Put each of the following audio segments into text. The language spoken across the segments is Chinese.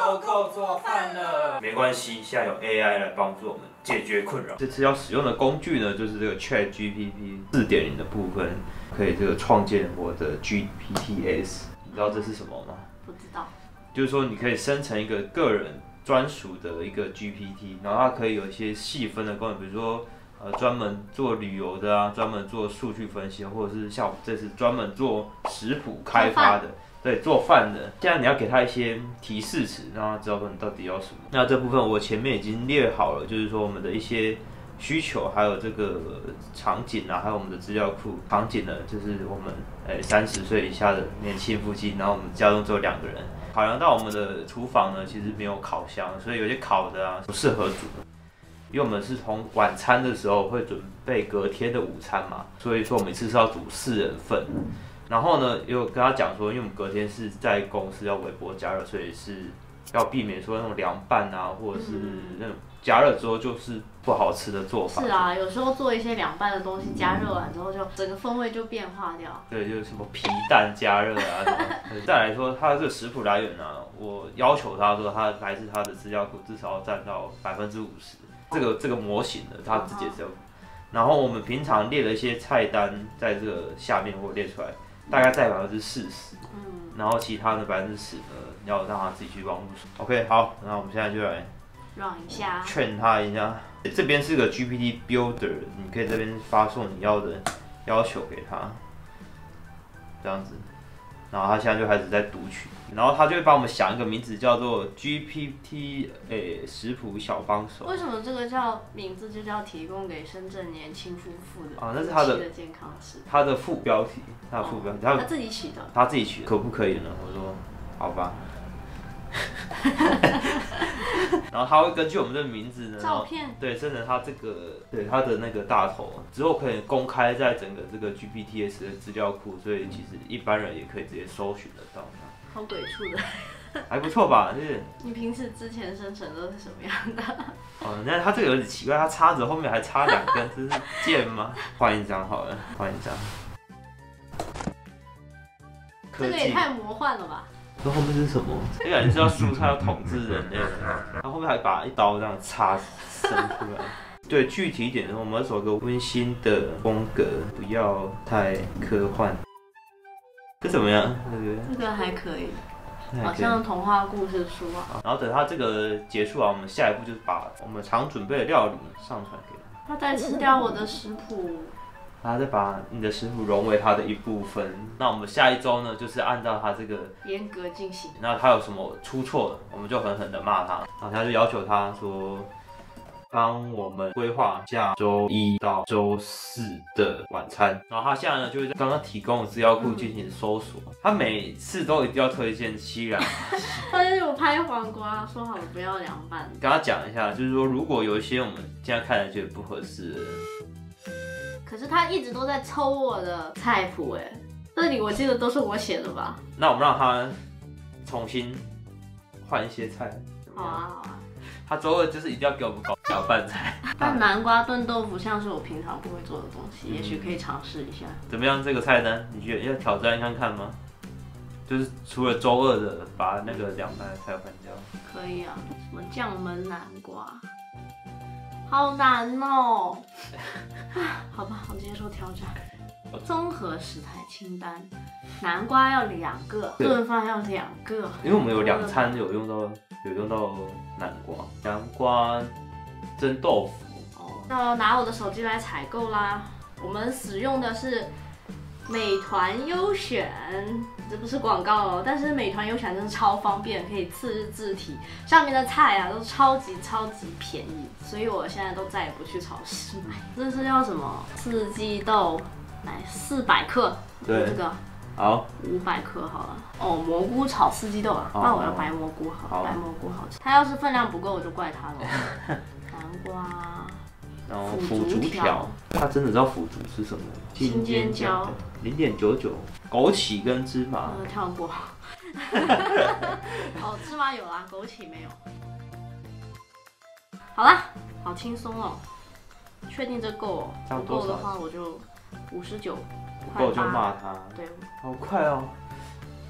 Coco 做饭了。没关系，现在有 AI 来帮助我们解决困扰。这次要使用的工具呢，就是这个 ChatGPT 4.0的部分，可以这个创建我的 GPTs。你知道这是什么吗？不知道。就是说，你可以生成一个个人专属的一个 GPT， 然后它可以有一些细分的功能，比如说专门做旅游的啊，专门做数据分析，或者是像我们这次专门做食谱开发的。对，做饭的，现在你要给他一些提示词，让他知道说你到底要什么。那这部分我前面已经列好了，就是说我们的一些需求，还有这个场景啊，还有我们的资料库。场景呢，就是我们30岁以下的年轻夫妻，然后我们家中只有2个人。考量到我们的厨房呢，其实没有烤箱，所以有些烤的啊不适合煮。因为我们是从晚餐的时候会准备隔天的午餐嘛，所以说我们一次是要煮4人份。然后呢，又跟他讲说，因为我们隔天是在公司要微波加热，所以是要避免说那种凉拌啊，或者是那种加热之后就是不好吃的做法。是啊，有时候做一些凉拌的东西，加热完之后就整个风味就变化掉。对，就是什么皮蛋加热啊什么。再来说，它的这个食谱来源啊，我要求他说，它来自他的资料库至少要占到50%。这个模型的他自己也是有。然后我们平常列了一些菜单，在这个下面我列出来。大概在40%，然后其他的10%呢，要让他自己去网络搜。OK， 好，那我们现在就来 run 一下，劝他一下。这边是个 GPT Builder， 你可以这边发送你要的要求给他，这样子，然后他现在就开始在读取，然后他就会帮我们想一个名字叫做 GPT 食谱小帮手。为什么这个名字就叫提供给深圳年轻夫妇的？啊，那是他的健康食。他的副标题，他自己取的。他自己取的，可不可以呢？我说好吧。然后他会根据我们的名字呢，照片，对，生成他这个，对他的那个大头，之后可以公开在整个这个 GPTs 的资料库，所以其实一般人也可以直接搜寻得到。好鬼畜的，还不错吧？就是你平时之前生成都是什么样的？哦，那他这个有点奇怪，他叉子后面还插2根，这是剑吗？换一张好了，换一张。这个也太魔幻了吧！这后面是什么？这感觉是要蔬菜要统治人类，然后后面还把一刀这样插伸出来。对，具体一点，我们走个温馨的风格，不要太科幻。这怎么样？这个还可以，好像童话故事书啊。然后等它这个结束啊，我们下一步就是把我们常准备的料理上传给他。他在吃掉我的食谱。然后再把你的食谱融为它的一部分。那我们下一周呢，就是按照他这个严格进行。那他有什么出错了，我们就狠狠的骂他。然后他就要求他说，帮我们规划下周1到周4的晚餐。然后他现在呢，就会在刚刚提供的资料库进行搜索。他每次都一定要推荐7然。他就有拍黄瓜，说好不要凉拌。跟他讲一下，就是说如果有一些我们现在看来觉得不合适的。可是他一直都在抽我的菜谱，这里我记得都是我写的吧？那我们让他重新换一些菜。好啊，好啊。他周2就是一定要给我们搞小拌菜。但南瓜炖豆腐像是我平常不会做的东西，也许可以尝试一下。怎么样？这个菜单你觉得要挑战看看吗？就是除了周2的，把那个凉拌的菜换掉。可以啊，什么酱焖南瓜。好难哦！好吧，我直接说挑战。综合食材清单，南瓜要2个，炖饭要2个。因为我们有2餐有用到南瓜蒸豆腐。哦，要拿我的手机来采购啦。我们使用的是美团优选，这不是广告哦，但是美团优选真的超方便，可以次日自提，上面的菜啊都超级便宜，所以我现在都再也不去超市买。这是叫什么？四季豆，来400克，对，这个好，500克好了。哦，蘑菇炒四季豆啊，那我要白蘑菇好，白蘑菇好吃。它要是分量不够，我就怪它了。南瓜。然后腐竹条，他真的知道腐竹是什么？青尖椒0.99，枸杞跟芝麻。跳过。哦，芝麻有啦，枸杞没有。好啦，好轻松哦。确定这够哦？不够的话我就59。不够就骂他。对。好快哦。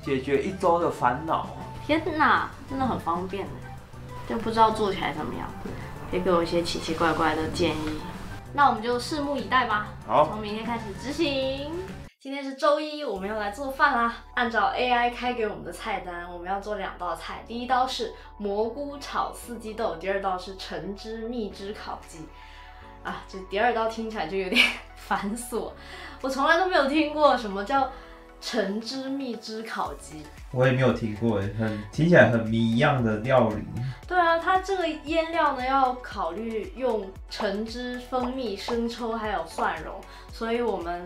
解决1周的烦恼。天哪，真的很方便，就不知道做起来怎么样，可以给我一些奇奇怪怪的建议。那我们就拭目以待吧。好，从明天开始执行。今天是周一，我们要来做饭啦。按照 AI 开给我们的菜单，我们要做2道菜。第一道是蘑菇炒四季豆，第2道是橙汁蜜汁烤鸡。啊，这第2道听起来就有点繁琐，我从来都没有听过什么叫橙汁蜜汁烤鸡。我也没有听过，听起来很谜一样的料理。对啊，它这个腌料呢要考虑用橙汁、蜂蜜、生抽还有蒜蓉，所以我们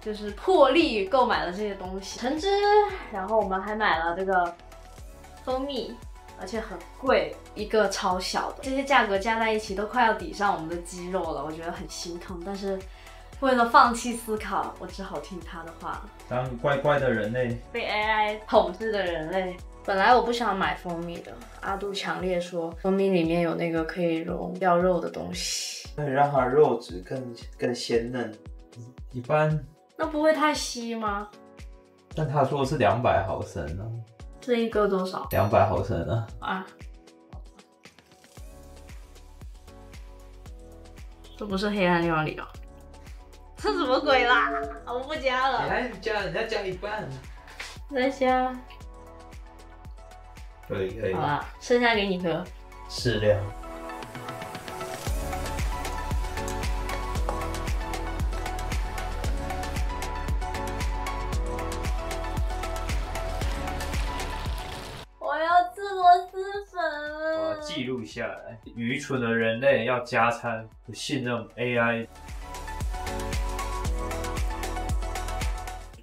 就是破例购买了这些东西，橙汁，然后我们还买了这个蜂蜜，而且很贵，一个超小的，这些价格加在一起都快要抵上我们的鸡肉了，我觉得很心疼。但是为了放弃思考，我只好听他的话，当乖乖的人类，被 AI 统治的人类。本来我不想买蜂蜜的，阿杜强烈说蜂蜜里面有那个可以溶掉肉的东西，会让它肉质更鲜嫩。一般，那不会太稀吗？但他说是200毫升呢、这一个多少200毫升啊。啊？这不是黑暗料理哦，这什么鬼啦？我不加了，人家加一半。再加。可以。好啦，剩下给你喝。适量。我要吃螺蛳粉。我要记录下来。愚蠢的人类要加餐，不信任 AI。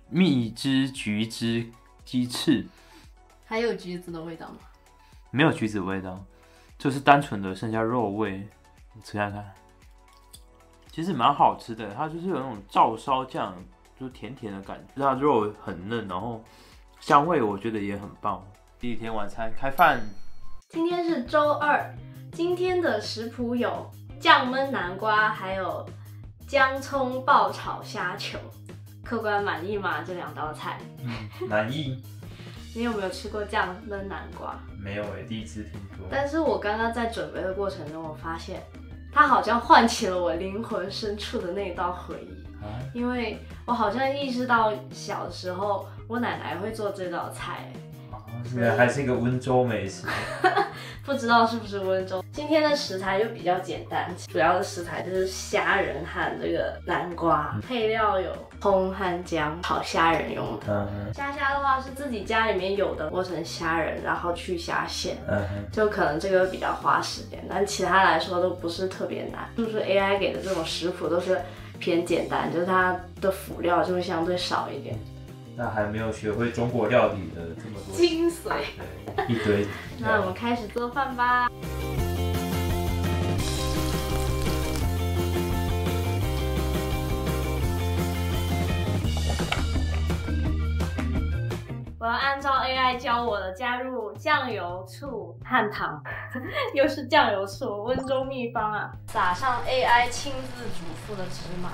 蜜汁橘汁鸡翅。还有橘子的味道吗？没有橘子味道，就是单纯的剩下肉味。你吃看看，其实蛮好吃的，它就是有那种照烧酱，就是甜甜的感觉，它肉很嫩，然后香味我觉得也很棒。第1天晚餐开饭。今天是周2，今天的食谱有酱焖南瓜，还有姜葱爆炒虾球。客官满意吗？这2道菜？满意。你有没有吃过酱焖南瓜？没有第一次听说。但是我刚刚在准备的过程中，我发现它好像唤起了我灵魂深处的那道回忆。因为我好像意识到小时候我奶奶会做这道菜。原来还是一个温州美食。不知道是不是温州。今天的食材就比较简单，主要的食材就是虾仁和这个南瓜，配料有葱和姜，炒虾仁用的。虾的话是自己家里面有的，磨成虾仁，然后去虾线。就可能这个比较花时间，但其他来说都不是特别难。就是 AI 给的这种食谱都是偏简单，就是它的辅料就会相对少一点。那还没有学会中国料理的这么多精髓，一堆。那我们开始做饭吧。我要按照 AI 教我的，加入酱油、醋和糖，又是酱油醋，温州秘方啊！撒上 AI 亲自嘱咐的芝麻。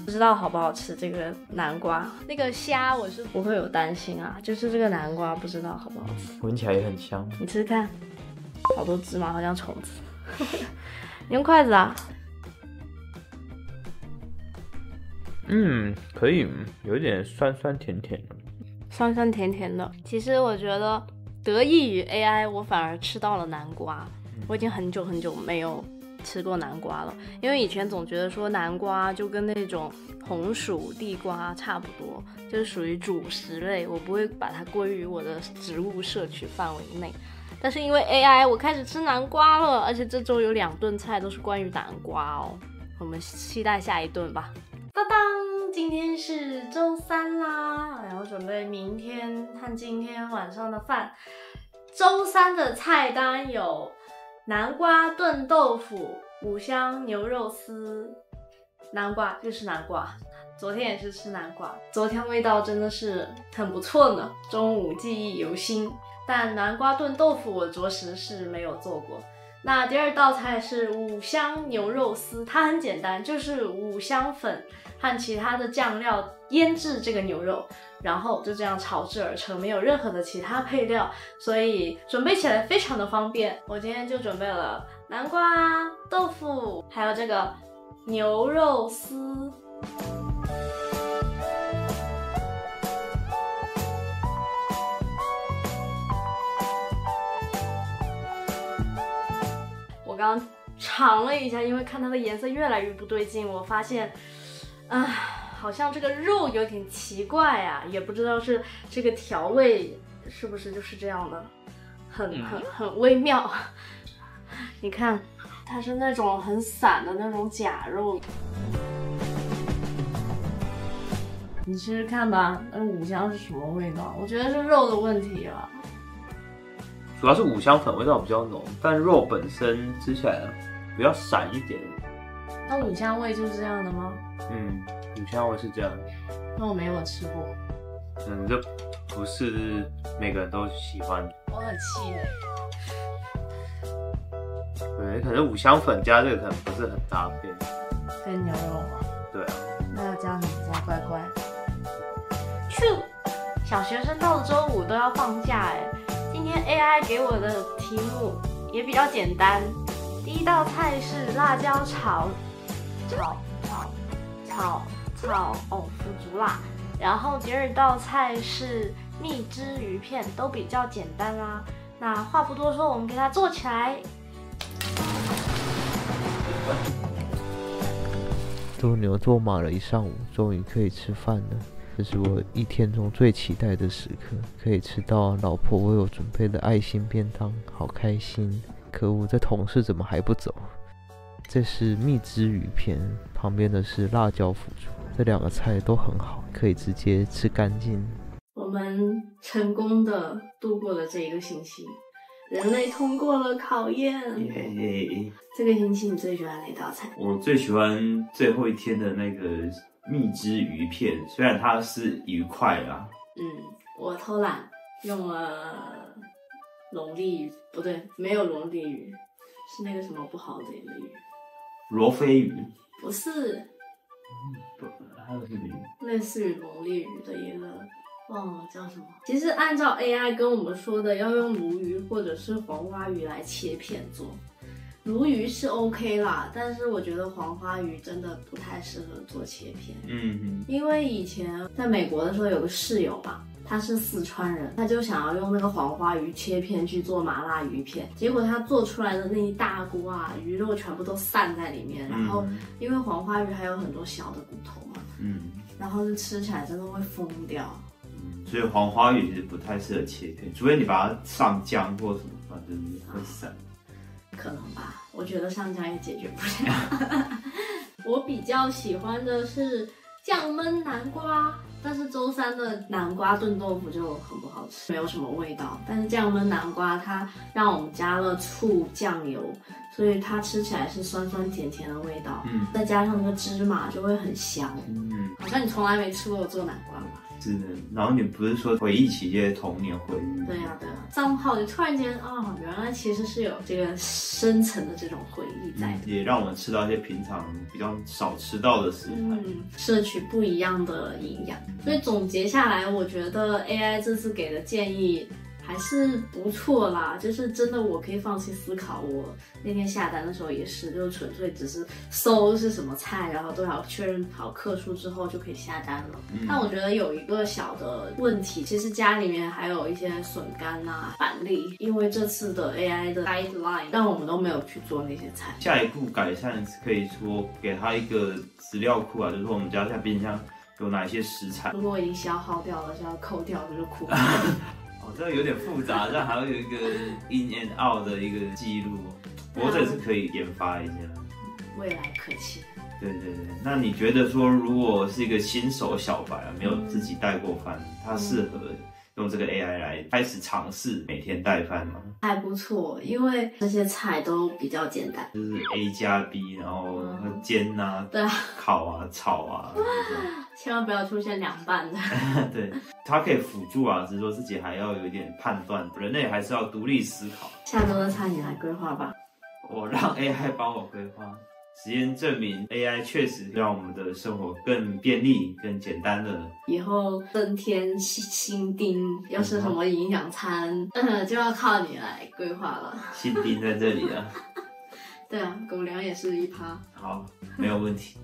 不知道好不好吃这个南瓜，那个虾我是不会有担心啊，就是这个南瓜不知道好不好吃。闻起来也很香。你吃吃看，好多芝麻，好像虫子。你用筷子啊。可以，有点酸酸甜甜的。酸酸甜甜的。其实我觉得得益于 AI， 我反而吃到了南瓜。我已经很久没有吃过南瓜了，因为以前总觉得说南瓜就跟那种红薯、地瓜差不多，就是属于主食类，我不会把它归于我的植物摄取范围内。但是因为 AI， 我开始吃南瓜了，而且这周有2顿菜都是关于南瓜哦。我们期待下一顿吧。当当，今天是周3啦，然后准备明天和今天晚上的饭。周3的菜单有南瓜炖豆腐、五香牛肉丝。南瓜就是南瓜，昨天也是吃南瓜，昨天味道真的是很不错呢，中午记忆犹新。但南瓜炖豆腐我着实是没有做过。那第二道菜是五香牛肉丝，它很简单，就是五香粉和其他的酱料腌制这个牛肉，然后就这样炒制而成，没有任何的其他配料，所以准备起来非常的方便。我今天就准备了南瓜、豆腐，还有这个牛肉丝。我刚刚尝了一下，因为看它的颜色越来越不对劲，我发现，好像这个肉有点奇怪啊，也不知道是这个调味是不是就是这样的，很微妙。你看，它是那种很散的那种假肉，你试试看吧。那五香是什么味道？我觉得是肉的问题了。主要是五香粉味道比较浓，但肉本身吃起来比较散一点。那五香味就是这样的吗？五香味是这样。那我没有吃过。这不是每个人都喜欢。我很气馁。对，可能五香粉加这个可能不是很搭配。跟牛肉吗？对啊。那要加什么？加乖乖。去，小学生到了周五都要放假哎。今天 AI 给我的题目也比较简单，第一道菜是辣椒炒腐竹啦，然后第二道菜是蜜汁鱼片，都比较简单啦。那话不多说，我们给它做起来。做牛做马了一上午，终于可以吃饭了。这是我一天中最期待的时刻，可以吃到老婆为我准备的爱心便当，好开心！可恶，这同事怎么还不走？这是蜜汁鱼片，旁边的是辣椒腐竹，这两个菜都很好，可以直接吃干净。我们成功的度过了这一个星期，人类通过了考验。这个星期你最喜欢哪道菜？我最喜欢最后一天的那个蜜汁鱼片，虽然它是鱼块啦。我偷懒用了龙利鱼，不对，没有龙利鱼，是那个什么不好的一个鱼，罗非鱼。不是，还有什么鱼？类似于龙利鱼的一个，忘了叫什么。其实按照 AI 跟我们说的，要用鲈鱼或者是黄花鱼来切片做。鲈鱼是 OK 啦，但是我觉得黄花鱼真的不太适合做切片。因为以前在美国的时候有个室友嘛，他是四川人，他就想要用那个黄花鱼切片去做麻辣鱼片，结果他做出来的那一大锅啊，鱼肉全部都散在里面，然后因为黄花鱼还有很多小的骨头嘛，然后就吃起来真的会疯掉。所以黄花鱼其实不太适合切片，除非你把它上酱或什么，反正会散。可能吧，我觉得上酱也解决不了。我比较喜欢的是酱焖南瓜，但是周三的南瓜炖豆腐就很不好吃，没有什么味道。但是酱焖南瓜它让我们加了醋、酱油，所以它吃起来是酸酸甜甜的味道。再加上那个芝麻就会很香。好像你从来没吃过我做南瓜吧？是的，然后你不是说回忆起这些童年回忆？对呀，账号就突然间原来其实是有这个深层的这种回忆在的，也让我们吃到一些平常比较少吃到的食材，摄取不一样的营养。所以总结下来，我觉得 AI 这次给的建议还是不错啦，就是真的我可以放弃思考。我那天下单的时候也是，就纯粹只是搜是什么菜，然后都要确认好克数之后就可以下单了。但我觉得有一个小的问题，其实家里面还有一些笋干啊、板栗，因为这次的 AI 的 guideline 让我们都没有去做那些菜。下一步改善可以说给他一个资料库啊，就是说我们家现在冰箱有哪一些食材，如果已经消耗掉了，就要扣掉这个库。这个有点复杂，这还要有一个 in and out 的一个记录，不过这是可以研发一下，未来可期。对，那你觉得说，如果是一个新手小白啊，没有自己带过饭，他适合用这个 AI 来开始尝试每天带饭吗？还不错，因为这些菜都比较简单，就是 A 加 B， 然后煎啊、对啊、烤啊、炒啊，千万不要出现凉拌的。对，它可以辅助啊，只是说自己还要有一点判断，人类还是要独立思考。下周的菜你来规划吧。我让 AI 帮我规划。实验证明 AI 确实让我们的生活更便利、更简单了。以后增添新丁，要是什么营养餐，就要靠你来规划了。新丁在这里啊。对啊，狗粮也是1%。好，没有问题。